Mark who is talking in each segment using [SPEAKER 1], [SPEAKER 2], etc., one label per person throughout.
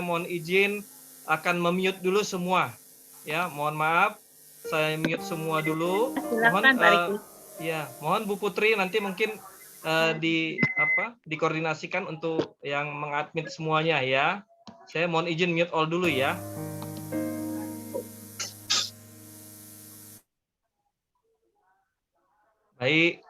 [SPEAKER 1] mohon izin akan mute dulu semua. Ya, mohon maaf, saya mute semua dulu. Mohon Bu Putri nanti mungkin dikoordinasikan untuk yang mengadmin semuanya ya. Saya mohon izin mute all dulu ya. Baik.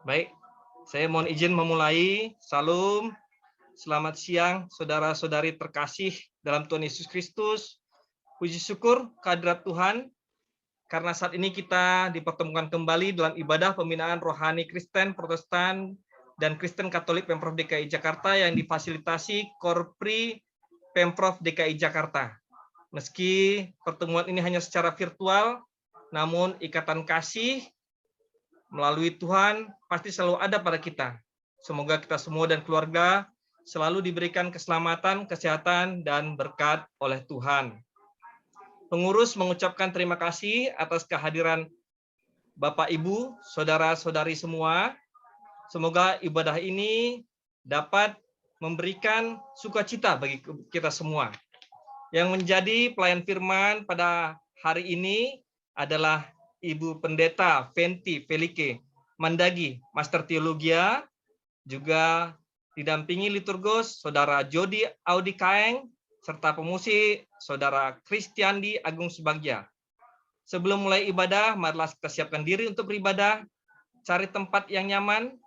[SPEAKER 1] Baik, saya mohon izin memulai. Salam, selamat siang saudara-saudari terkasih dalam Tuhan Yesus Kristus. Puji syukur kehadirat Tuhan, karena saat ini kita dipertemukan kembali dalam ibadah pembinaan rohani Kristen, Protestan, dan Kristen Katolik Pemprov DKI Jakarta yang difasilitasi Korpri Pemprov DKI Jakarta. Meski pertemuan ini hanya secara virtual, namun ikatan kasih melalui Tuhan pasti selalu ada pada kita. Semoga kita semua dan keluarga selalu diberikan keselamatan, kesehatan, dan berkat oleh Tuhan. Pengurus mengucapkan terima kasih atas kehadiran Bapak, Ibu, saudara-saudari semua. Semoga ibadah ini dapat memberikan sukacita bagi kita semua. Yang menjadi pelayan firman pada hari ini adalah Ibu Pendeta Fenty Felike Mandagi, Master Teologia, juga didampingi liturgos Saudara Jody Audi Kaeng, serta pemusik Saudara Kristiandi Agung Subagja. Sebelum mulai ibadah, marilah kita siapkan diri untuk beribadah, cari tempat yang nyaman,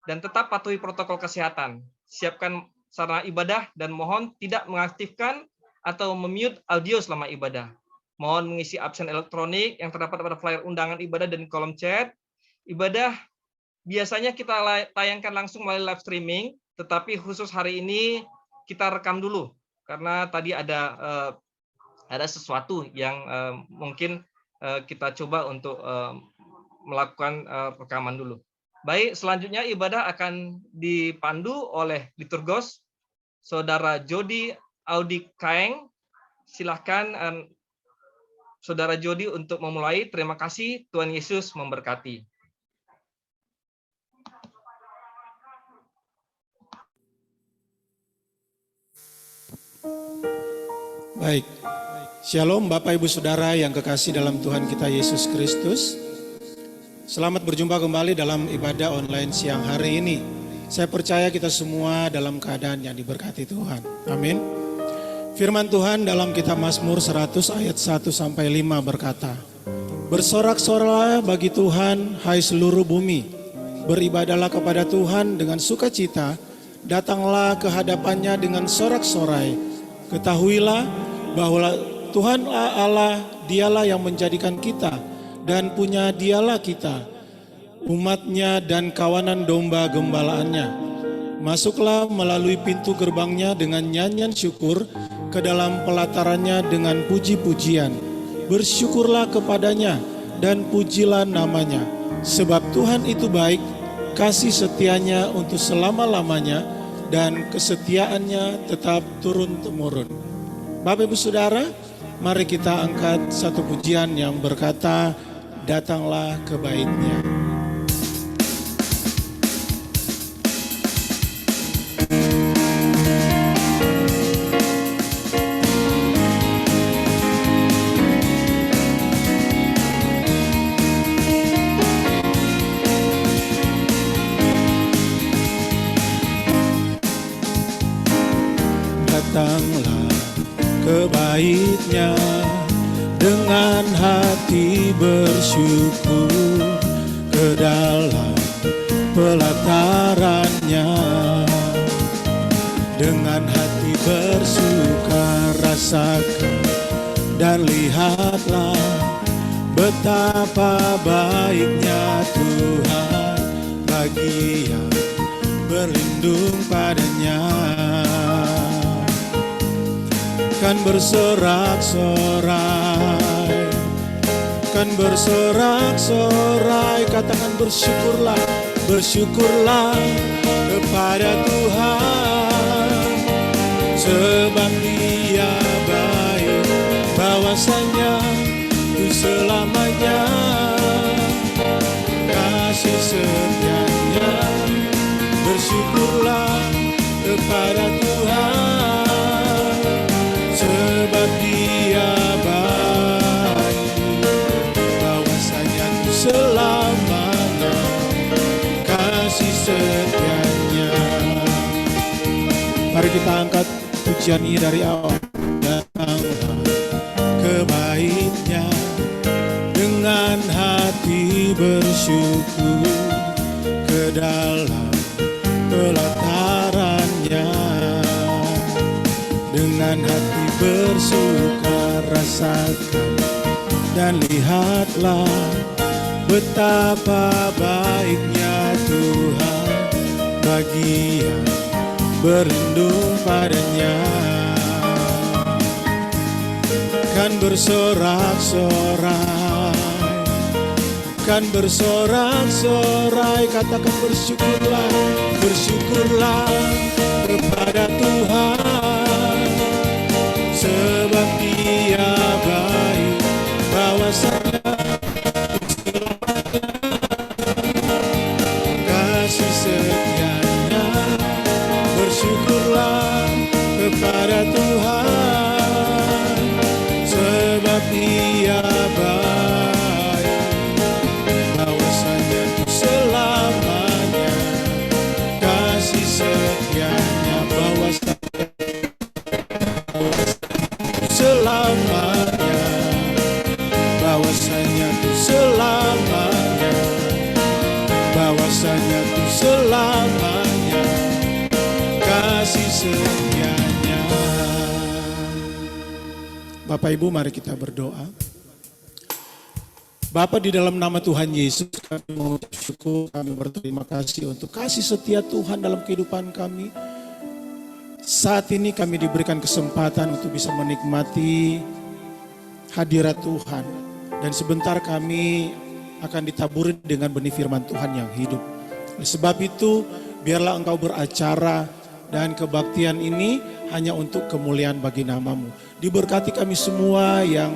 [SPEAKER 1] dan tetap patuhi protokol kesehatan. Siapkan sarana ibadah dan mohon tidak mengaktifkan atau memute audio selama ibadah. Mohon mengisi absen elektronik yang terdapat pada flyer undangan ibadah dan kolom chat. Ibadah biasanya kita tayangkan langsung melalui live streaming, tetapi khusus hari ini kita rekam dulu karena tadi ada sesuatu yang mungkin kita coba untuk melakukan rekaman dulu. Baik, selanjutnya ibadah akan dipandu oleh liturgos Saudara Jody Audi Kaeng. Silahkan Saudara Jody untuk memulai. Terima kasih, Tuhan Yesus memberkati.
[SPEAKER 2] Baik, Shalom Bapak Ibu Saudara yang kekasih dalam Tuhan kita Yesus Kristus. Selamat berjumpa kembali dalam ibadah online siang hari ini. Saya percaya kita semua dalam keadaan yang diberkati Tuhan. Amin. Firman Tuhan dalam kitab Mazmur 100 ayat 1-5 berkata, "Bersorak-soraklah bagi Tuhan, hai seluruh bumi. Beribadahlah kepada Tuhan dengan sukacita, datanglah ke hadapannya dengan sorak-sorai. Ketahuilah bahwa Tuhan Allah, dialah yang menjadikan kita, dan punya dialah kita, umatnya dan kawanan domba gembalaannya. Masuklah melalui pintu gerbangnya dengan nyanyian syukur, ke dalam pelatarannya dengan puji-pujian. Bersyukurlah kepadanya dan pujilah namanya. Sebab Tuhan itu baik, kasih setianya untuk selama-lamanya, dan kesetiaannya tetap turun-temurun." Bapak Ibu Saudara, mari kita angkat satu pujian yang berkata, "Datanglah ke bait-Nya." Datanglah ke bait-Nya dengan hati bersyukur, ke dalam pelatarannya dengan hati bersuka. Rasakan dan lihatlah betapa baiknya Tuhan bagi yang berlindung padanya. Kan bersorak-sorai, kan bersorak-sorai, katakan bersyukurlah, bersyukurlah kepada Tuhan, sebab Dia baik. bahwasanya itu selamanya. Kasih setianya, bersyukurlah kepada Tuhan, sebab Dia baik, bahwasanya itu selamanya. Kasih setianya. Mari kita angkat pujian ini dari awal. Datanglah ke bait-Nya dengan hati bersyukur, ke dalam pelataran-Nya dengan hati bersuka. Rasakan dan lihatlah betapa baiknya Tuhan bagi yang berlindung padanya. Kan bersorak-sorai, kan bersorak-sorai, katakan bersyukurlah, bersyukurlah kepada Tuhan, sebab Dia baik, bahwasanya kasih setianya. Bersyukurlah kepada Tuhan, sebab Dia baik, bahwasanya selamanya. Kasih setianya, bahwasanya selamanya, bahwasanya selamanya, bahwasanya selamanya. Kasih setianya. Bapak Ibu, mari kita berdoa. Bapa, di dalam nama Tuhan Yesus, kami mengucap syukur, kami berterima kasih untuk kasih setia Tuhan dalam kehidupan kami. Saat ini kami diberikan kesempatan untuk bisa menikmati hadirat Tuhan. Dan sebentar kami akan ditaburi dengan benih firman Tuhan yang hidup. Oleh sebab itu, biarlah Engkau beracara dan kebaktian ini hanya untuk kemuliaan bagi nama-Mu. Diberkati kami semua yang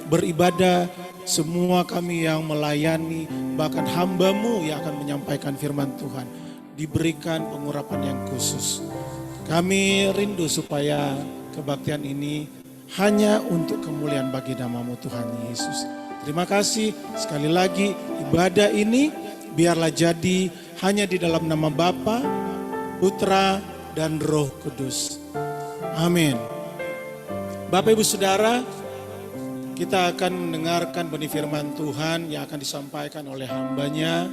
[SPEAKER 2] beribadah, semua kami yang melayani, bahkan hamba-Mu yang akan menyampaikan firman Tuhan. Diberikan pengurapan yang khusus. Kami rindu supaya kebaktian ini hanya untuk kemuliaan bagi nama-Mu Tuhan Yesus. Terima kasih sekali lagi, ibadah ini biarlah jadi hanya di dalam nama Bapa, Putra, dan Roh Kudus. Amin. Bapak Ibu Saudara, kita akan mendengarkan benih firman Tuhan yang akan disampaikan oleh hamba-Nya.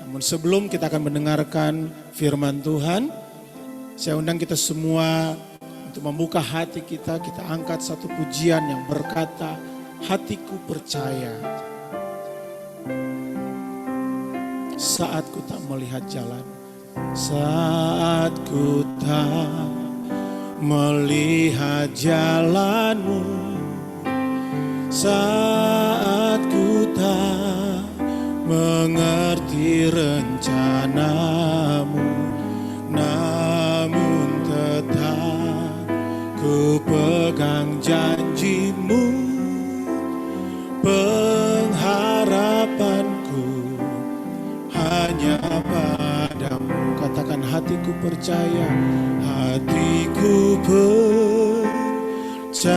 [SPEAKER 2] Namun sebelum kita akan mendengarkan firman Tuhan, saya undang kita semua untuk membuka hati kita. Kita angkat satu pujian yang berkata, hatiku percaya saat ku tak melihat jalan. Saat ku tak melihat jalan-Mu, saat ku tak mengerti rencana-Mu, namun tetap ku pegang janji-Mu. Pengharapanku hanya padamu. Katakan, hatiku percaya, hatiku percaya,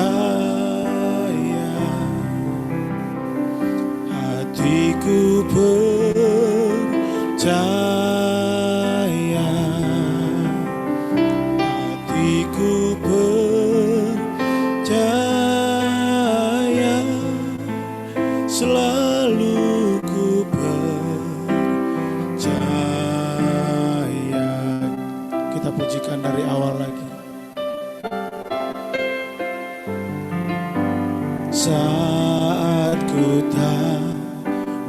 [SPEAKER 2] hatiku percaya, hatiku percaya, selalu ku percaya. Kita pujikan dari awal lagi. Saat ku tak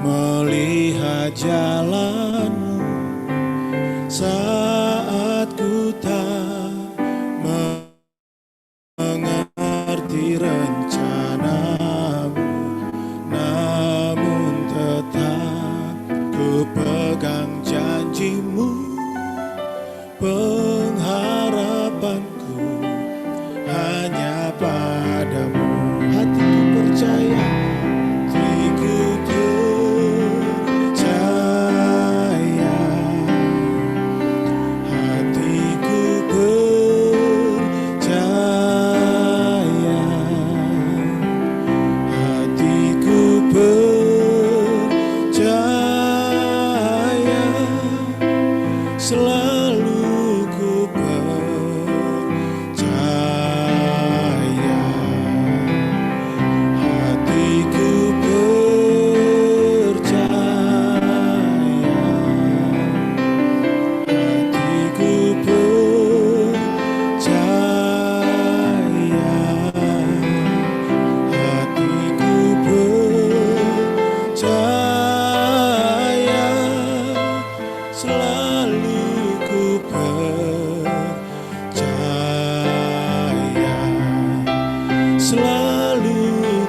[SPEAKER 2] melihat jalan-Mu, saat ku tak mengerti rencana-Mu, namun tetap ku pegang janji-Mu. Pengharapanku hanya padamu. Hatiku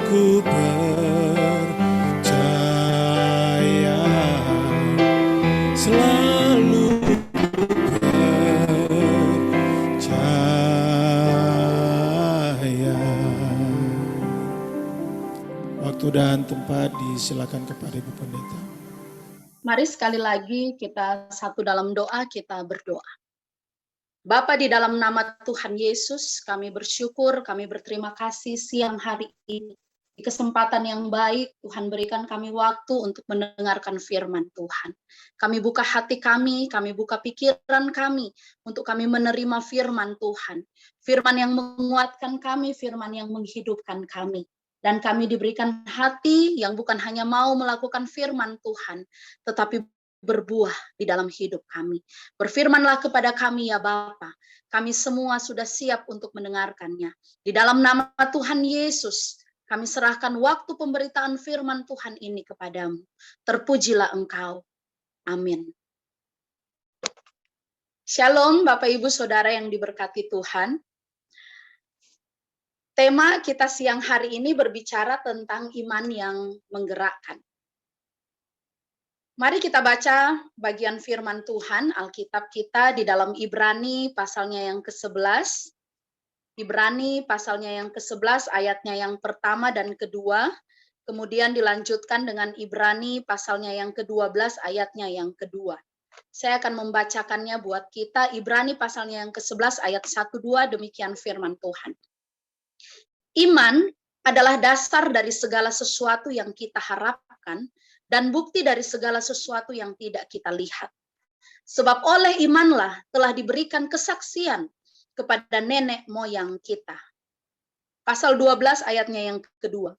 [SPEAKER 2] ku percaya, selalu percaya. Waktu dan tempat disilakan kepada Ibu Pendeta.
[SPEAKER 3] Mari sekali lagi kita satu dalam doa, kita berdoa. Bapa, di dalam nama Tuhan Yesus, kami bersyukur, kami berterima kasih siang hari ini. Di kesempatan yang baik, Tuhan berikan kami waktu untuk mendengarkan firman Tuhan. Kami buka hati kami buka pikiran kami, untuk kami menerima firman Tuhan. Firman yang menguatkan kami, firman yang menghidupkan kami. Dan kami diberikan hati yang bukan hanya mau melakukan firman Tuhan, tetapi berbuah di dalam hidup kami. Berfirmanlah kepada kami ya Bapa. Kami semua sudah siap untuk mendengarkannya. Di dalam nama Tuhan Yesus, kami serahkan waktu pemberitaan firman Tuhan ini kepadamu. Terpujilah Engkau. Amin. Shalom Bapak Ibu Saudara yang diberkati Tuhan. Tema kita siang hari ini berbicara tentang iman yang menggerakkan. Mari kita baca bagian firman Tuhan, Alkitab kita di dalam Ibrani pasalnya yang ke-11. Ibrani pasalnya yang ke-11 ayatnya yang pertama dan kedua. Kemudian dilanjutkan dengan Ibrani pasalnya yang ke-12 ayatnya yang kedua. Saya akan membacakannya buat kita. Ibrani pasalnya yang ke-11 ayat 1-2, demikian firman Tuhan. Iman adalah dasar dari segala sesuatu yang kita harapkan dan bukti dari segala sesuatu yang tidak kita lihat. Sebab oleh imanlah telah diberikan kesaksian kepada nenek moyang kita. Pasal 12 ayatnya yang kedua.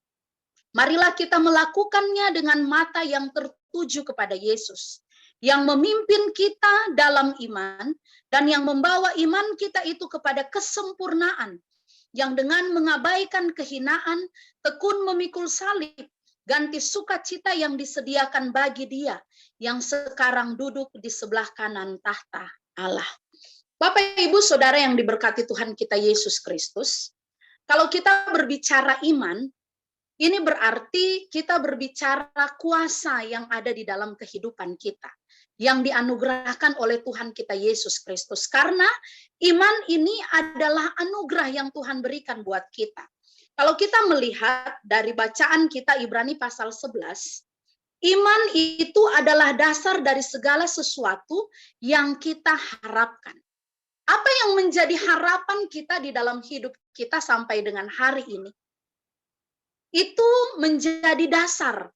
[SPEAKER 3] Marilah kita melakukannya dengan mata yang tertuju kepada Yesus, yang memimpin kita dalam iman dan yang membawa iman kita itu kepada kesempurnaan, yang dengan mengabaikan kehinaan, tekun memikul salib, ganti sukacita yang disediakan bagi Dia, yang sekarang duduk di sebelah kanan tahta Allah. Bapak, Ibu, Saudara yang diberkati Tuhan kita Yesus Kristus, kalau kita berbicara iman, ini berarti kita berbicara kuasa yang ada di dalam kehidupan kita, yang dianugerahkan oleh Tuhan kita Yesus Kristus. Karena iman ini adalah anugerah yang Tuhan berikan buat kita. Kalau kita melihat dari bacaan kita Ibrani pasal 11, iman itu adalah dasar dari segala sesuatu yang kita harapkan. Apa yang menjadi harapan kita di dalam hidup kita sampai dengan hari ini? Itu menjadi dasar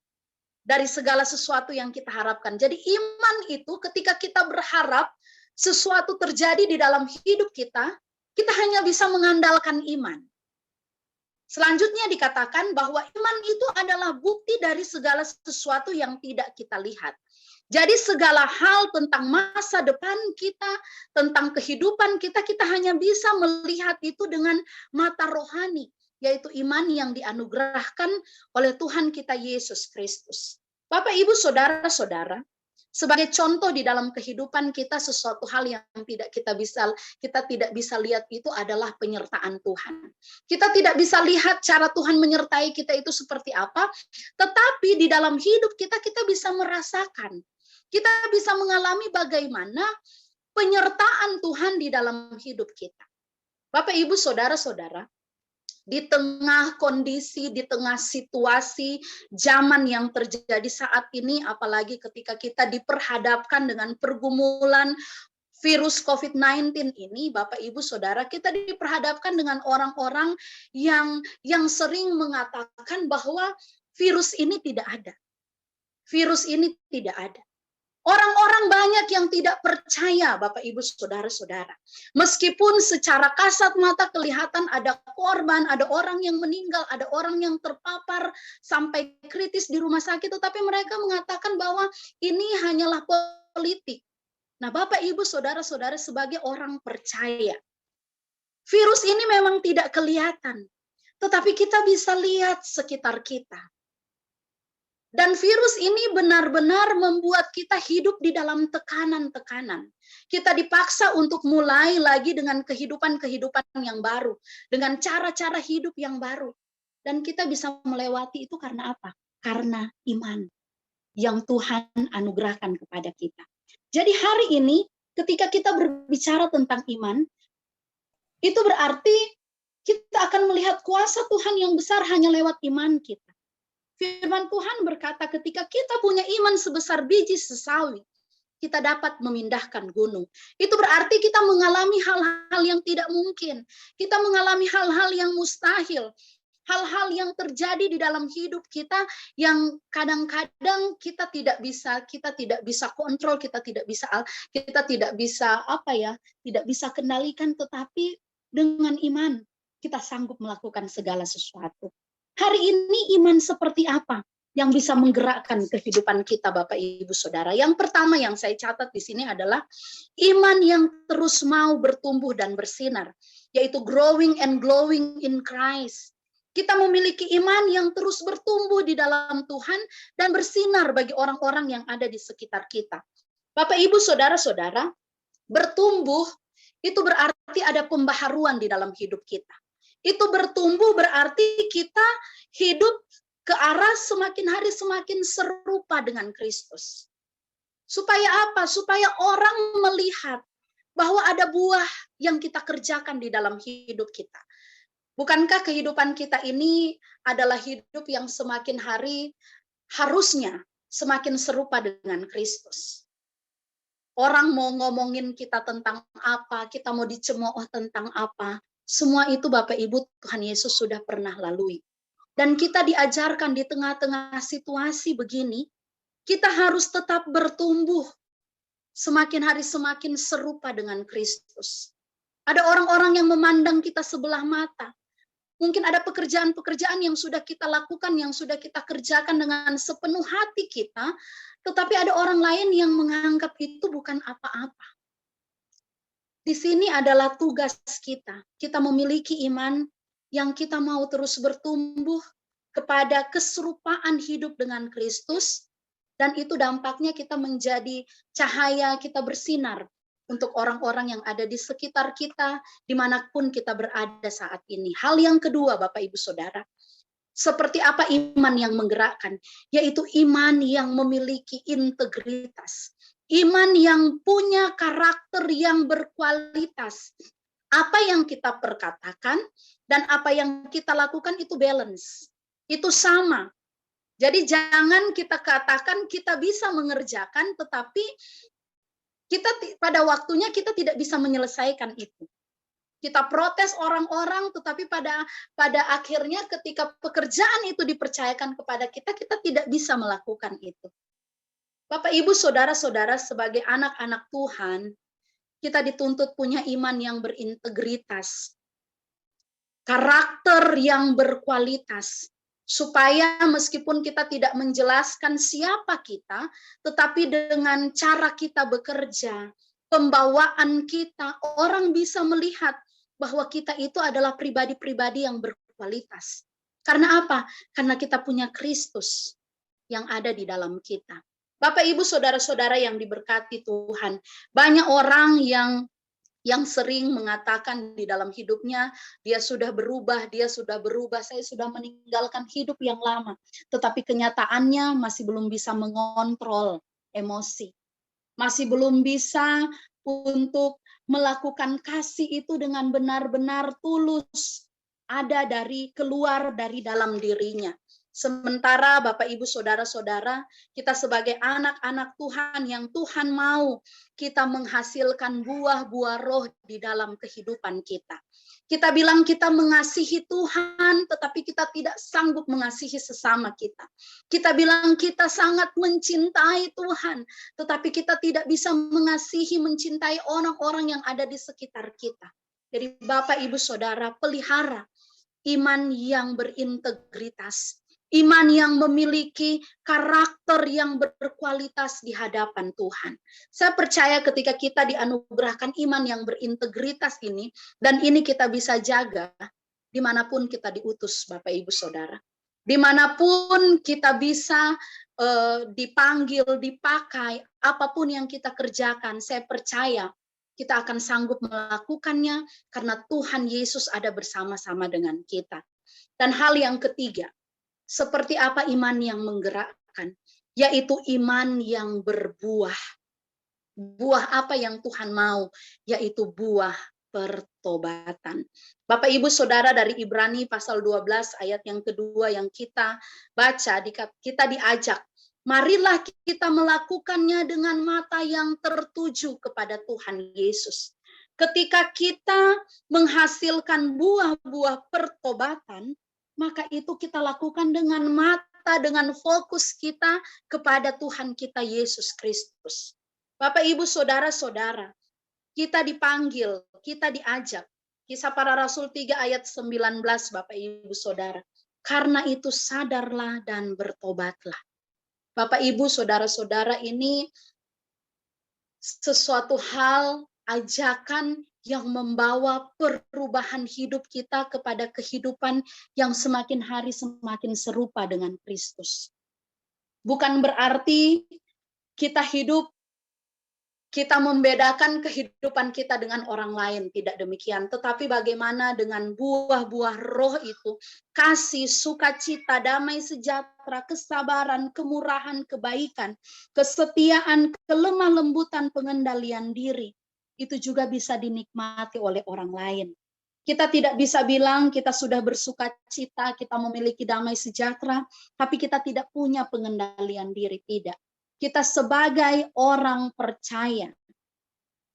[SPEAKER 3] dari segala sesuatu yang kita harapkan. Jadi iman itu ketika kita berharap sesuatu terjadi di dalam hidup kita, kita hanya bisa mengandalkan iman. Selanjutnya dikatakan bahwa iman itu adalah bukti dari segala sesuatu yang tidak kita lihat. Jadi segala hal tentang masa depan kita, tentang kehidupan kita, kita hanya bisa melihat itu dengan mata rohani, yaitu iman yang dianugerahkan oleh Tuhan kita Yesus Kristus. Bapak, Ibu, Saudara-saudara, sebagai contoh di dalam kehidupan kita, sesuatu hal yang kita tidak bisa lihat itu adalah penyertaan Tuhan. Kita tidak bisa lihat cara Tuhan menyertai kita itu seperti apa, tetapi di dalam hidup kita bisa merasakan, kita bisa mengalami bagaimana penyertaan Tuhan di dalam hidup kita. Bapak, Ibu, Saudara-saudara, di tengah kondisi, di tengah situasi zaman yang terjadi saat ini, apalagi ketika kita diperhadapkan dengan pergumulan virus COVID-19 ini, Bapak, Ibu, Saudara, kita diperhadapkan dengan orang-orang yang sering mengatakan bahwa virus ini tidak ada. Virus ini tidak ada. Orang-orang banyak yang tidak percaya, Bapak, Ibu, Saudara-saudara. Meskipun secara kasat mata kelihatan ada korban, ada orang yang meninggal, ada orang yang terpapar sampai kritis di rumah sakit, tetapi mereka mengatakan bahwa ini hanyalah politik. Nah, Bapak, Ibu, Saudara-saudara, sebagai orang percaya, virus ini memang tidak kelihatan, tetapi kita bisa lihat sekitar kita. Dan virus ini benar-benar membuat kita hidup di dalam tekanan-tekanan. Kita dipaksa untuk mulai lagi dengan kehidupan yang baru, dengan cara-cara hidup yang baru. Dan kita bisa melewati itu karena apa? Karena iman yang Tuhan anugerahkan kepada kita. Jadi hari ini ketika kita berbicara tentang iman, itu berarti kita akan melihat kuasa Tuhan yang besar hanya lewat iman kita. Firman Tuhan berkata ketika kita punya iman sebesar biji sesawi, kita dapat memindahkan gunung. Itu berarti kita mengalami hal-hal yang tidak mungkin. Kita mengalami hal-hal yang mustahil. Hal-hal yang terjadi di dalam hidup kita yang kadang-kadang kita tidak bisa kontrol, kita tidak bisa kendalikan, tetapi dengan iman kita sanggup melakukan segala sesuatu. Hari ini iman seperti apa yang bisa menggerakkan kehidupan kita, Bapak Ibu Saudara? Yang pertama yang saya catat di sini adalah iman yang terus mau bertumbuh dan bersinar, yaitu growing and glowing in Christ. Kita memiliki iman yang terus bertumbuh di dalam Tuhan dan bersinar bagi orang-orang yang ada di sekitar kita. Bapak, Ibu, Saudara-saudara, bertumbuh itu berarti ada pembaharuan di dalam hidup kita. Itu bertumbuh berarti kita hidup ke arah semakin hari semakin serupa dengan Kristus. Supaya apa? Supaya orang melihat bahwa ada buah yang kita kerjakan di dalam hidup kita. Bukankah kehidupan kita ini adalah hidup yang semakin hari harusnya semakin serupa dengan Kristus? Orang mau ngomongin kita tentang apa, kita mau dicemooh tentang apa, semua itu Bapak Ibu Tuhan Yesus sudah pernah lalui. Dan kita diajarkan di tengah-tengah situasi begini, kita harus tetap bertumbuh semakin hari semakin serupa dengan Kristus. Ada orang-orang yang memandang kita sebelah mata. Mungkin ada pekerjaan-pekerjaan yang sudah kita lakukan, yang sudah kita kerjakan dengan sepenuh hati kita, tetapi ada orang lain yang menganggap itu bukan apa-apa. Di sini adalah tugas kita. Kita memiliki iman yang kita mau terus bertumbuh kepada keserupaan hidup dengan Kristus, dan itu dampaknya kita menjadi cahaya, kita bersinar untuk orang-orang yang ada di sekitar kita, dimanapun kita berada saat ini. Hal yang kedua, Bapak Ibu Saudara, seperti apa iman yang menggerakkan? Yaitu iman yang memiliki integritas. Iman yang punya karakter yang berkualitas. Apa yang kita perkatakan dan apa yang kita lakukan itu balance. Itu sama. Jadi jangan kita katakan kita bisa mengerjakan, tetapi kita pada waktunya kita tidak bisa menyelesaikan itu. Kita protes orang-orang, tetapi pada akhirnya ketika pekerjaan itu dipercayakan kepada kita, kita tidak bisa melakukan itu. Bapak, Ibu, Saudara-saudara, sebagai anak-anak Tuhan, kita dituntut punya iman yang berintegritas, karakter yang berkualitas, supaya meskipun kita tidak menjelaskan siapa kita, tetapi dengan cara kita bekerja, pembawaan kita, orang bisa melihat bahwa kita itu adalah pribadi-pribadi yang berkualitas. Karena apa? Karena kita punya Kristus yang ada di dalam kita. Bapak, Ibu, Saudara-saudara yang diberkati Tuhan, banyak orang yang sering mengatakan di dalam hidupnya, dia sudah berubah, saya sudah meninggalkan hidup yang lama. Tetapi kenyataannya masih belum bisa mengontrol emosi. Masih belum bisa untuk melakukan kasih itu dengan benar-benar tulus. Ada keluar dari dalam dirinya. Sementara Bapak, Ibu, Saudara-saudara, kita sebagai anak-anak Tuhan yang Tuhan mau kita menghasilkan buah-buah roh di dalam kehidupan kita. Kita bilang kita mengasihi Tuhan, tetapi kita tidak sanggup mengasihi sesama kita. Kita bilang kita sangat mencintai Tuhan, tetapi kita tidak bisa mengasihi, mencintai orang-orang yang ada di sekitar kita. Jadi Bapak, Ibu, Saudara, pelihara iman yang berintegritas. Iman yang memiliki karakter yang berkualitas di hadapan Tuhan. Saya percaya ketika kita dianugerahkan iman yang berintegritas ini, dan ini kita bisa jaga dimanapun kita diutus, Bapak, Ibu, Saudara. Dimanapun kita bisa dipanggil, dipakai, apapun yang kita kerjakan, saya percaya kita akan sanggup melakukannya karena Tuhan Yesus ada bersama-sama dengan kita. Dan hal yang ketiga, seperti apa iman yang menggerakkan? Yaitu iman yang berbuah. Buah apa yang Tuhan mau? Yaitu buah pertobatan. Bapak Ibu Saudara, dari Ibrani pasal 12 ayat yang kedua yang kita baca, kita diajak, marilah kita melakukannya dengan mata yang tertuju kepada Tuhan Yesus. Ketika kita menghasilkan buah-buah pertobatan, maka itu kita lakukan dengan mata, dengan fokus kita kepada Tuhan kita Yesus Kristus. Bapak, Ibu, Saudara-saudara, kita dipanggil, kita diajak. Kisah Para Rasul 3 ayat 19, Bapak, Ibu, Saudara. Karena itu sadarlah dan bertobatlah. Bapak, Ibu, Saudara-saudara, ini sesuatu hal, ajakan yang membawa perubahan hidup kita kepada kehidupan yang semakin hari semakin serupa dengan Kristus. Bukan berarti kita hidup, kita membedakan kehidupan kita dengan orang lain, tidak demikian. Tetapi bagaimana dengan buah-buah roh itu, kasih, sukacita, damai sejahtera, kesabaran, kemurahan, kebaikan, kesetiaan, kelemah lembutan, pengendalian diri, itu juga bisa dinikmati oleh orang lain. Kita tidak bisa bilang kita sudah bersukacita, kita memiliki damai sejahtera, tapi kita tidak punya pengendalian diri, tidak. Kita sebagai orang percaya,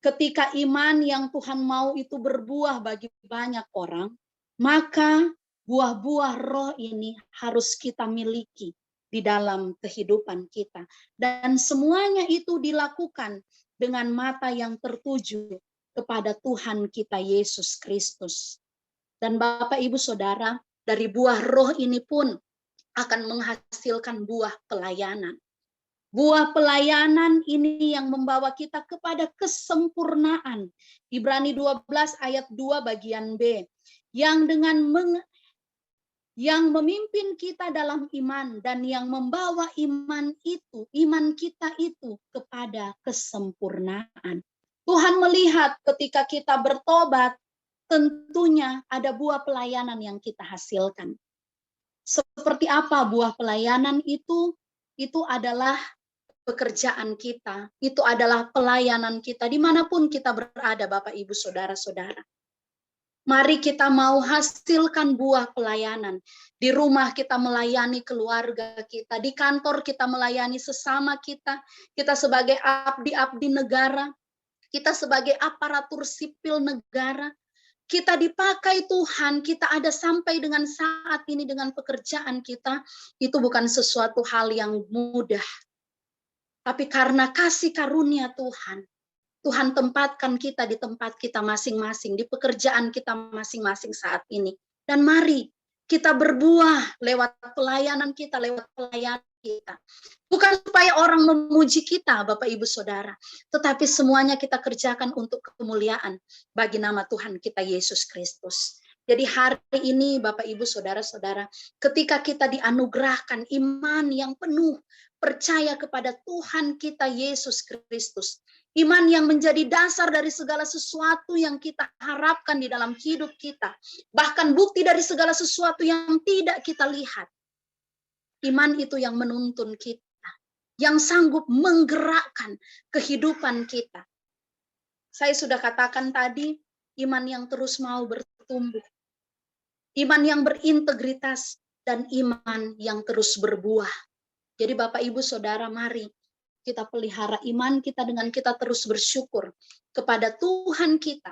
[SPEAKER 3] ketika iman yang Tuhan mau itu berbuah bagi banyak orang, maka buah-buah roh ini harus kita miliki di dalam kehidupan kita. Dan semuanya itu dilakukan dengan mata yang tertuju kepada Tuhan kita Yesus Kristus. Dan Bapak, Ibu, Saudara, dari buah roh ini pun akan menghasilkan buah pelayanan. Buah pelayanan ini yang membawa kita kepada kesempurnaan. Ibrani 12 ayat 2 bagian B. Yang memimpin kita dalam iman dan yang membawa iman kita itu kepada kesempurnaan. Tuhan melihat ketika kita bertobat, tentunya ada buah pelayanan yang kita hasilkan. Seperti apa buah pelayanan itu? Itu adalah pekerjaan kita, itu adalah pelayanan kita, dimanapun kita berada, Bapak, Ibu, Saudara-saudara. Mari kita mau hasilkan buah pelayanan. Di rumah kita melayani keluarga kita, di kantor kita melayani sesama kita, kita sebagai abdi-abdi negara, kita sebagai aparatur sipil negara, kita dipakai Tuhan, kita ada sampai dengan saat ini dengan pekerjaan kita, itu bukan sesuatu hal yang mudah. Tapi karena kasih karunia Tuhan, Tuhan tempatkan kita di tempat kita masing-masing, di pekerjaan kita masing-masing saat ini. Dan mari kita berbuah lewat pelayanan kita, lewat pelayanan kita. Bukan supaya orang memuji kita, Bapak, Ibu, Saudara, tetapi semuanya kita kerjakan untuk kemuliaan bagi nama Tuhan kita Yesus Kristus. Jadi hari ini, Bapak, Ibu, Saudara-saudara, ketika kita dianugerahkan iman yang penuh, percaya kepada Tuhan kita Yesus Kristus, iman yang menjadi dasar dari segala sesuatu yang kita harapkan di dalam hidup kita, bahkan bukti dari segala sesuatu yang tidak kita lihat. Iman itu yang menuntun kita, yang sanggup menggerakkan kehidupan kita. Saya sudah katakan tadi, iman yang terus mau bertumbuh, iman yang berintegritas, dan iman yang terus berbuah. Jadi Bapak, Ibu, Saudara, mari kita pelihara iman kita dengan kita terus bersyukur kepada Tuhan kita,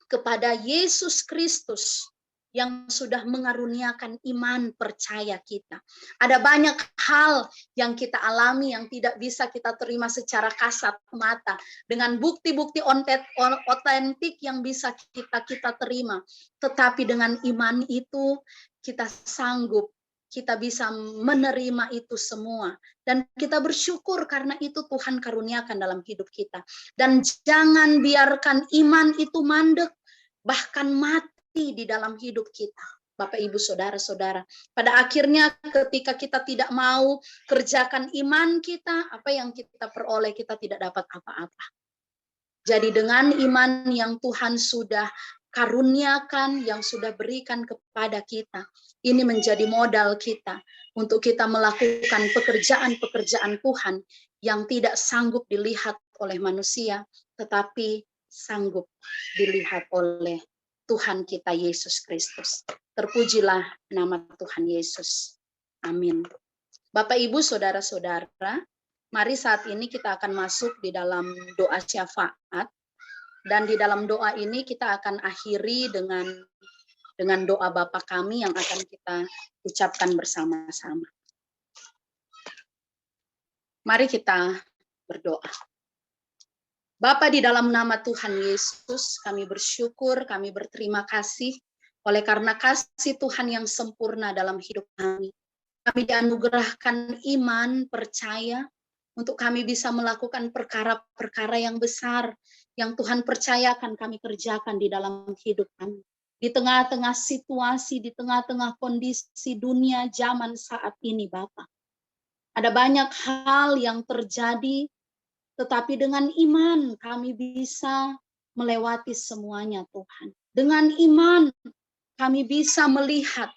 [SPEAKER 3] kepada Yesus Kristus yang sudah mengaruniakan iman percaya kita. Ada banyak hal yang kita alami yang tidak bisa kita terima secara kasat mata, dengan bukti-bukti otentik yang bisa kita terima. Tetapi dengan iman itu kita sanggup, kita bisa menerima itu semua. Dan kita bersyukur karena itu Tuhan karuniakan dalam hidup kita. Dan jangan biarkan iman itu mandek, bahkan mati di dalam hidup kita. Bapak, Ibu, Saudara-saudara, pada akhirnya ketika kita tidak mau kerjakan iman kita, apa yang kita peroleh, kita tidak dapat apa-apa. Jadi dengan iman yang Tuhan sudah karuniakan, yang sudah berikan kepada kita. Ini menjadi modal kita untuk kita melakukan pekerjaan-pekerjaan Tuhan yang tidak sanggup dilihat oleh manusia, tetapi sanggup dilihat oleh Tuhan kita Yesus Kristus. Terpujilah nama Tuhan Yesus. Amin. Bapak, Ibu, saudara-saudara, mari saat ini kita akan masuk di dalam doa syafaat. Dan di dalam doa ini kita akan akhiri dengan doa Bapa kami yang akan kita ucapkan bersama-sama. Mari kita berdoa. Bapa, di dalam nama Tuhan Yesus, kami bersyukur, kami berterima kasih oleh karena kasih Tuhan yang sempurna dalam hidup kami. Kami dianugerahkan iman, percaya, untuk kami bisa melakukan perkara-perkara yang besar yang Tuhan percayakan kami kerjakan di dalam hidup kami. Di tengah-tengah situasi, di tengah-tengah kondisi dunia zaman saat ini, Bapak. Ada banyak hal yang terjadi, tetapi dengan iman kami bisa melewati semuanya, Tuhan. Dengan iman kami bisa melihat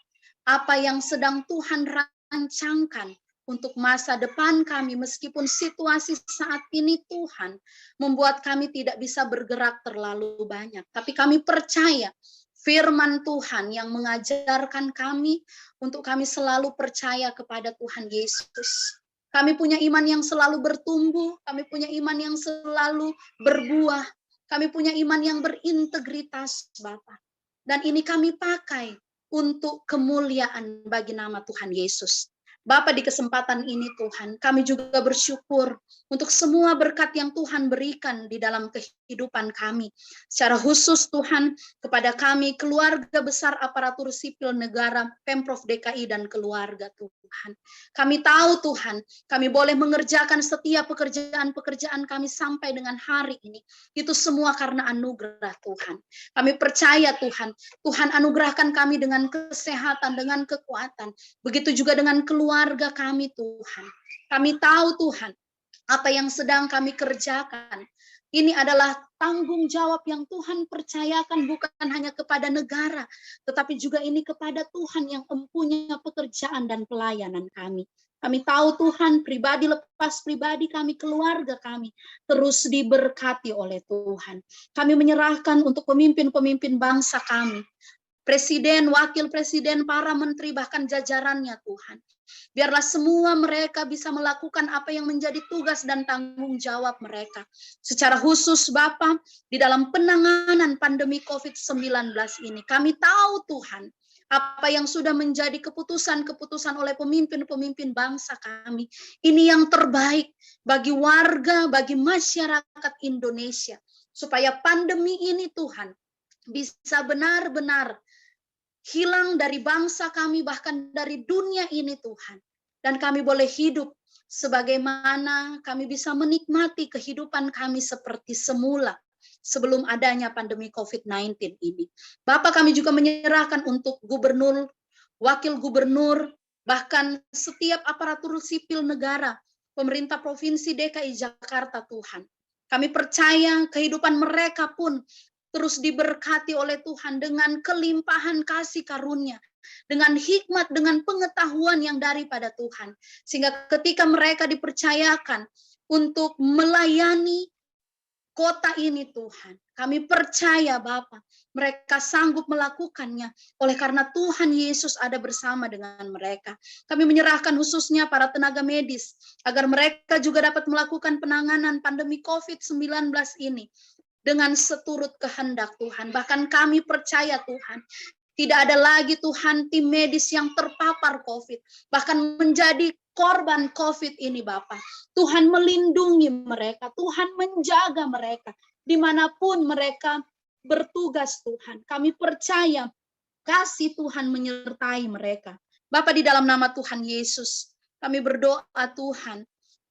[SPEAKER 3] apa yang sedang Tuhan rancangkan untuk masa depan kami, meskipun situasi saat ini Tuhan membuat kami tidak bisa bergerak terlalu banyak. Tapi kami percaya firman Tuhan yang mengajarkan kami untuk kami selalu percaya kepada Tuhan Yesus. Kami punya iman yang selalu bertumbuh, kami punya iman yang selalu berbuah, kami punya iman yang berintegritas, Bapak. Dan ini kami pakai untuk kemuliaan bagi nama Tuhan Yesus. Bapa, di kesempatan ini Tuhan, kami juga bersyukur untuk semua berkat yang Tuhan berikan di dalam kehidupan kami. Secara khusus Tuhan, kepada kami, keluarga besar aparatur sipil negara, Pemprov DKI dan keluarga Tuhan. Kami tahu Tuhan, kami boleh mengerjakan setiap pekerjaan-pekerjaan kami sampai dengan hari ini. Itu semua karena anugerah Tuhan. Kami percaya Tuhan, Tuhan anugerahkan kami dengan kesehatan, dengan kekuatan. Begitu juga dengan keluarga kami Tuhan. Kami tahu Tuhan, apa yang sedang kami kerjakan. Ini adalah tanggung jawab yang Tuhan percayakan bukan hanya kepada negara, tetapi juga ini kepada Tuhan yang mempunyai pekerjaan dan pelayanan kami. Kami tahu Tuhan, pribadi lepas pribadi kami, keluarga kami, terus diberkati oleh Tuhan. Kami menyerahkan untuk pemimpin-pemimpin bangsa kami, Presiden, Wakil Presiden, para menteri, bahkan jajarannya Tuhan. Biarlah semua mereka bisa melakukan apa yang menjadi tugas dan tanggung jawab mereka. Secara khusus Bapa, di dalam penanganan pandemi COVID-19 ini, kami tahu Tuhan, apa yang sudah menjadi keputusan-keputusan oleh pemimpin-pemimpin bangsa kami. Ini yang terbaik bagi warga, bagi masyarakat Indonesia. Supaya pandemi ini Tuhan bisa benar-benar hilang dari bangsa kami, bahkan dari dunia ini Tuhan. Dan kami boleh hidup sebagaimana kami bisa menikmati kehidupan kami seperti semula sebelum adanya pandemi COVID-19 ini. Bapak, kami juga menyerahkan untuk gubernur, wakil gubernur, bahkan setiap aparatur sipil negara, pemerintah Provinsi DKI Jakarta Tuhan. Kami percaya kehidupan mereka pun terus diberkati oleh Tuhan dengan kelimpahan kasih karunia, dengan hikmat, dengan pengetahuan yang daripada Tuhan. Sehingga ketika mereka dipercayakan untuk melayani kota ini Tuhan, kami percaya Bapa, mereka sanggup melakukannya oleh karena Tuhan Yesus ada bersama dengan mereka. Kami menyerahkan khususnya para tenaga medis, agar mereka juga dapat melakukan penanganan pandemi COVID-19 ini dengan seturut kehendak Tuhan. Bahkan kami percaya Tuhan, tidak ada lagi Tuhan tim medis yang terpapar COVID, bahkan menjadi korban COVID ini Bapak. Tuhan melindungi mereka, Tuhan menjaga mereka, dimanapun mereka bertugas Tuhan. Kami percaya kasih Tuhan menyertai mereka. Bapak, di dalam nama Tuhan Yesus, kami berdoa Tuhan,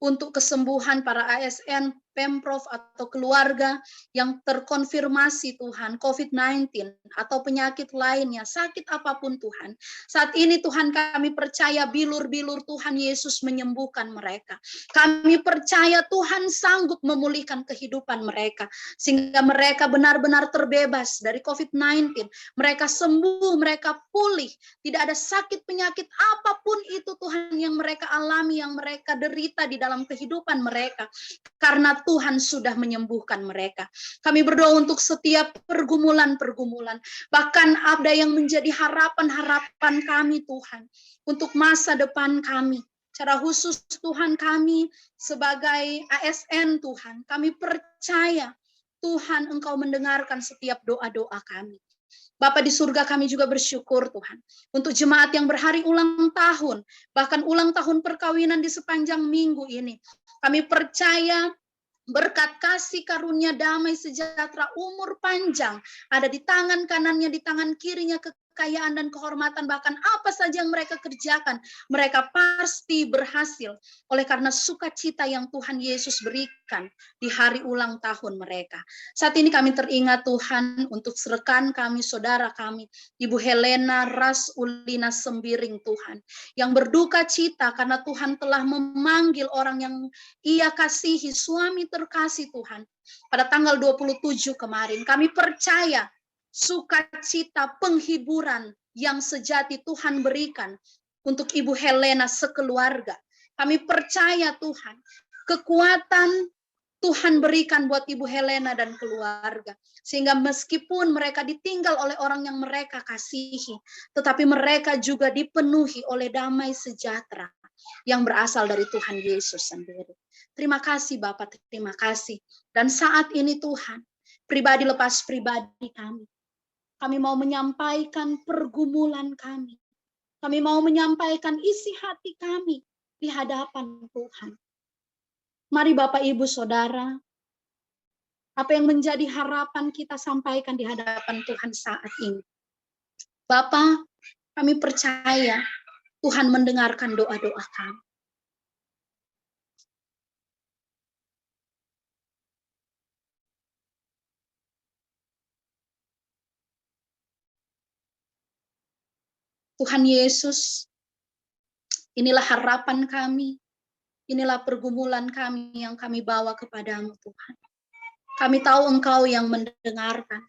[SPEAKER 3] untuk kesembuhan para ASN, Pemprov atau keluarga yang terkonfirmasi Tuhan COVID-19 atau penyakit lainnya, sakit apapun Tuhan. Saat ini Tuhan kami percaya bilur-bilur Tuhan Yesus menyembuhkan mereka. Kami percaya Tuhan sanggup memulihkan kehidupan mereka sehingga mereka benar-benar terbebas dari COVID-19. Mereka sembuh, mereka pulih. Tidak ada sakit penyakit apapun itu Tuhan yang mereka alami, yang mereka derita di dalam kehidupan mereka. Karena Tuhan sudah menyembuhkan mereka. Kami berdoa untuk setiap pergumulan-pergumulan. Bahkan ada yang menjadi harapan-harapan kami Tuhan. Untuk masa depan kami. Secara khusus Tuhan kami sebagai ASN Tuhan. Kami percaya Tuhan Engkau mendengarkan setiap doa-doa kami. Bapa di surga kami juga bersyukur Tuhan. Untuk jemaat yang berhari ulang tahun. Bahkan ulang tahun perkawinan di sepanjang minggu ini. Kami percaya berkat kasih karunia damai sejahtera umur panjang ada di tangan kanannya, di tangan kirinya kekayaan dan kehormatan, bahkan apa saja yang mereka kerjakan mereka pasti berhasil oleh karena sukacita yang Tuhan Yesus berikan di hari ulang tahun mereka. Saat ini kami teringat Tuhan untuk rekan kami, saudara kami, Ibu Helena Ras Ulina Sembiring Tuhan, yang berduka cita karena Tuhan telah memanggil orang yang ia kasihi, suami terkasih Tuhan, pada tanggal 27 kemarin. Kami percaya sukacita penghiburan yang sejati Tuhan berikan untuk Ibu Helena sekeluarga. Kami percaya Tuhan, kekuatan Tuhan berikan buat Ibu Helena dan keluarga. Sehingga meskipun mereka ditinggal oleh orang yang mereka kasihi, tetapi mereka juga dipenuhi oleh damai sejahtera yang berasal dari Tuhan Yesus sendiri. Terima kasih Bapak, terima kasih. Dan saat ini Tuhan, pribadi lepas pribadi kami mau menyampaikan pergumulan kami. Kami mau menyampaikan isi hati kami di hadapan Tuhan. Mari Bapak, Ibu, Saudara, apa yang menjadi harapan kita sampaikan di hadapan Tuhan saat ini. Bapak, kami percaya Tuhan mendengarkan doa-doa kami. Tuhan Yesus, inilah harapan kami, inilah pergumulan kami yang kami bawa kepadamu Tuhan. Kami tahu Engkau yang mendengarkan,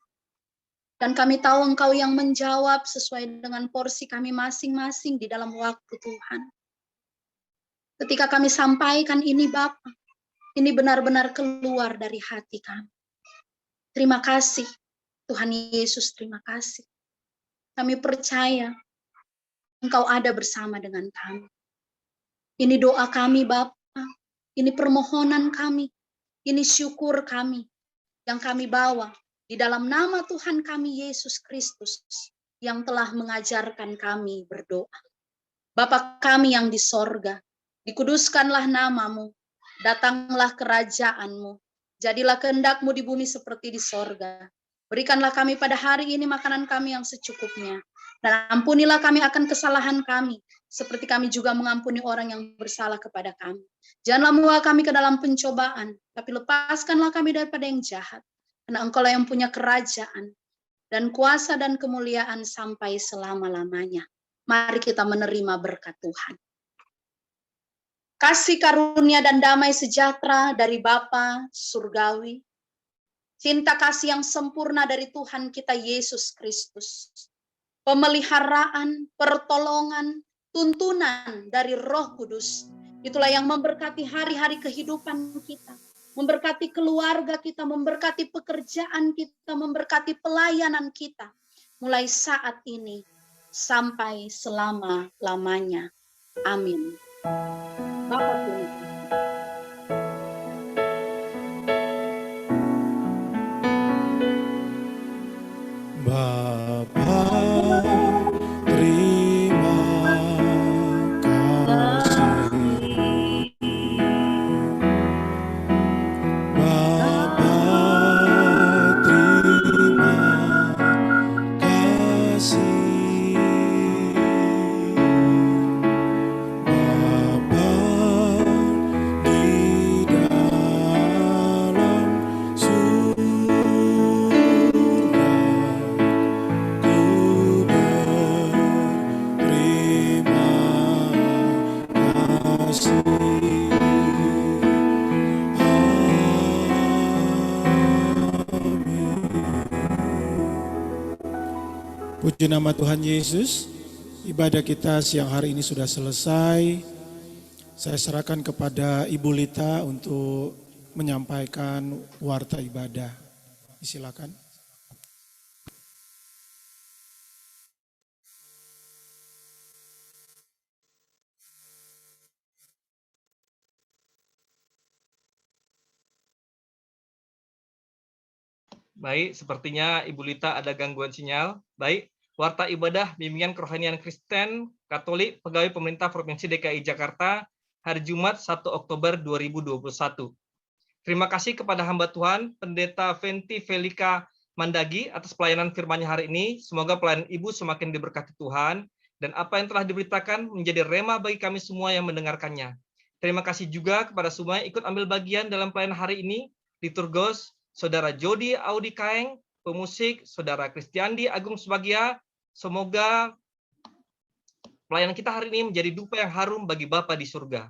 [SPEAKER 3] dan kami tahu Engkau yang menjawab sesuai dengan porsi kami masing-masing di dalam waktu Tuhan. Ketika kami sampaikan ini Bapa, ini benar-benar keluar dari hati kami. Terima kasih Tuhan Yesus, terima kasih. Kami percaya Engkau ada bersama dengan kami. Ini doa kami Bapa, ini permohonan kami, ini syukur kami yang kami bawa di dalam nama Tuhan kami Yesus Kristus yang telah mengajarkan kami berdoa. Bapa kami yang di sorga, dikuduskanlah namamu, datanglah kerajaanmu, jadilah kehendak-Mu di bumi seperti di sorga. Berikanlah kami pada hari ini makanan kami yang secukupnya, dan ampunilah kami akan kesalahan kami, seperti kami juga mengampuni orang yang bersalah kepada kami. Janganlah membawa kami ke dalam pencobaan, tapi lepaskanlah kami daripada yang jahat. Karena Engkau lah yang punya kerajaan, dan kuasa dan kemuliaan sampai selama-lamanya. Mari kita menerima berkat Tuhan. Kasih karunia dan damai sejahtera dari Bapa Surgawi, cinta kasih yang sempurna dari Tuhan kita Yesus Kristus, pemeliharaan, pertolongan, tuntunan dari Roh Kudus, itulah yang memberkati hari-hari kehidupan kita, memberkati keluarga kita, memberkati pekerjaan kita, memberkati pelayanan kita, mulai saat ini sampai selama-lamanya. Amin. Bapak Tuhan.
[SPEAKER 2] Bapa, terima kasih. Bapa, terima kasih. Bapa, Di nama Tuhan Yesus, ibadah kita siang hari ini sudah selesai. Saya serahkan kepada Ibu Lita untuk menyampaikan warta ibadah. Silakan.
[SPEAKER 1] Baik, sepertinya Ibu Lita ada gangguan sinyal. Baik, warta ibadah bimbingan kerohanian Kristen Katolik Pegawai Pemerintah Provinsi DKI Jakarta hari Jumat 1 Oktober 2021. Terima kasih kepada hamba Tuhan, Pendeta Venti Velika Mandagi atas pelayanan firman-Nya hari ini. Semoga pelayanan Ibu semakin diberkati Tuhan dan apa yang telah diberitakan menjadi rema bagi kami semua yang mendengarkannya. Terima kasih juga kepada semua yang ikut ambil bagian dalam pelayanan hari ini, liturgos, Saudara Jody Audi Kaeng, pemusik, Saudara Kristiandi Agung Subagia. Semoga pelayanan kita hari ini menjadi dupa yang harum bagi Bapa di surga.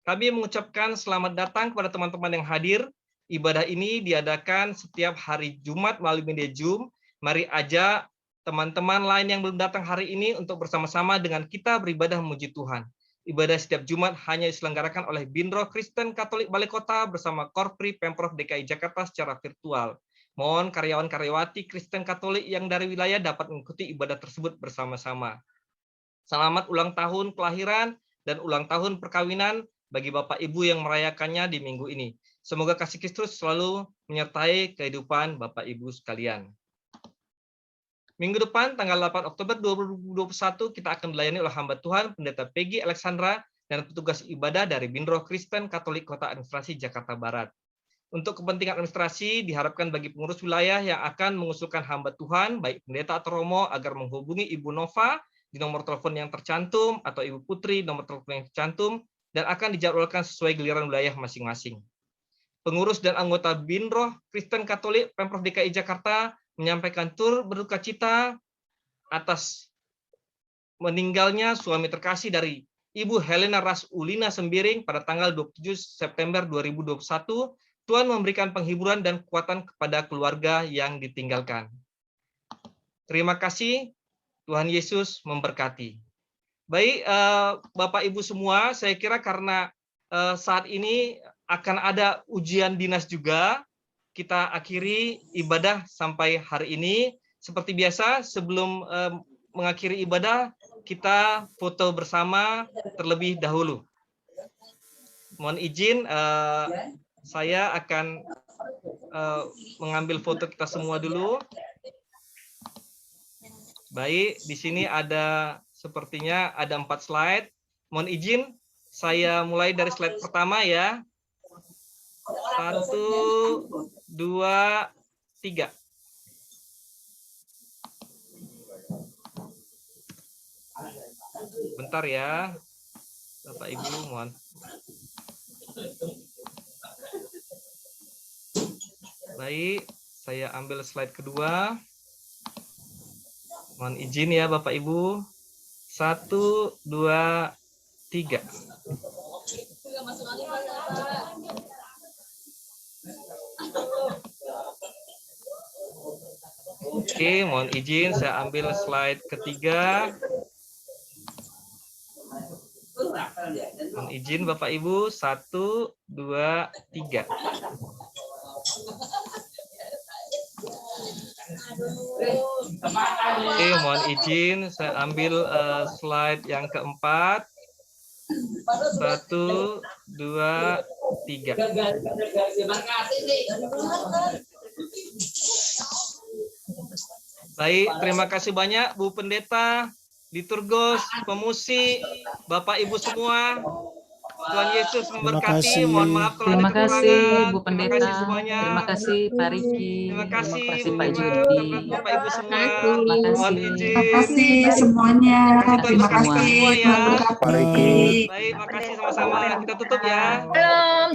[SPEAKER 1] Kami mengucapkan selamat datang kepada teman-teman yang hadir. Ibadah ini diadakan setiap hari Jumat melalui media Zoom. Mari ajak teman-teman lain yang belum datang hari ini untuk bersama-sama dengan kita beribadah memuji Tuhan. Ibadah setiap Jumat hanya diselenggarakan oleh Bindro Kristen Katolik Balai Kota bersama Korpri Pemprov DKI Jakarta secara virtual. Mohon karyawan-karyawati Kristen Katolik yang dari wilayah dapat mengikuti ibadah tersebut bersama-sama. Selamat ulang tahun kelahiran dan ulang tahun perkawinan bagi Bapak Ibu yang merayakannya di minggu ini. Semoga kasih Kristus selalu menyertai kehidupan Bapak Ibu sekalian. Minggu depan, tanggal 8 Oktober 2021, kita akan dilayani oleh hamba Tuhan, Pendeta Peggy Alexandra, dan petugas ibadah dari Bindro Kristen Katolik Kota Administrasi Jakarta Barat. Untuk kepentingan administrasi, diharapkan bagi pengurus wilayah yang akan mengusulkan hamba Tuhan, baik pendeta atau romo, agar menghubungi Ibu Nova di nomor telepon yang tercantum, atau Ibu Putri nomor telepon yang tercantum, dan akan dijadwalkan sesuai giliran wilayah masing-masing. Pengurus dan anggota Bindro Kristen Katolik Pemprov DKI Jakarta menyampaikan turut berduka cita atas meninggalnya suami terkasih dari Ibu Helena Rasulina Sembiring pada tanggal 27 September 2021. Tuhan memberikan penghiburan dan kekuatan kepada keluarga yang ditinggalkan. Terima kasih, Tuhan Yesus memberkati. Baik, Bapak Ibu semua, saya kira karena saat ini akan ada ujian dinas juga, kita akhiri ibadah sampai hari ini. Seperti biasa, sebelum mengakhiri ibadah, kita foto bersama terlebih dahulu. Mohon izin, saya akan mengambil foto kita semua dulu. Baik, di sini ada sepertinya ada 4 slide. Mohon izin, saya mulai dari slide pertama ya. 1, 2, 3. Bentar ya, Bapak Ibu, mohon. Baik, saya ambil slide kedua. Mohon izin ya Bapak Ibu. 1, 2, 3. Oke, mohon izin saya ambil slide ketiga. Mohon izin Bapak Ibu, 1, 2, 3. Oke, mohon izin saya ambil slide yang keempat. 1, 2, 3. Baik, terima kasih banyak Bu Pendeta, liturgos, pemusik, Bapak Ibu semua. Tuhan Yesus memberkati. Mohon maaf kalau
[SPEAKER 4] Terima
[SPEAKER 1] ada
[SPEAKER 4] kasih
[SPEAKER 1] kekurangan.
[SPEAKER 4] Bu Pendeta.
[SPEAKER 1] Terima kasih semuanya.
[SPEAKER 4] Terima kasih Pak Riki.
[SPEAKER 1] Terima kasih
[SPEAKER 4] Pak
[SPEAKER 1] Bu
[SPEAKER 4] Jody.
[SPEAKER 1] Bapak Ibu semua.
[SPEAKER 4] Terima kasih.
[SPEAKER 1] Mohon izin.
[SPEAKER 5] Terima kasih semuanya.
[SPEAKER 1] Terima kasih semua ya.
[SPEAKER 5] Terima kasih.
[SPEAKER 1] Baik, makasih sama-sama. Kita tutup ya.
[SPEAKER 3] Shalom.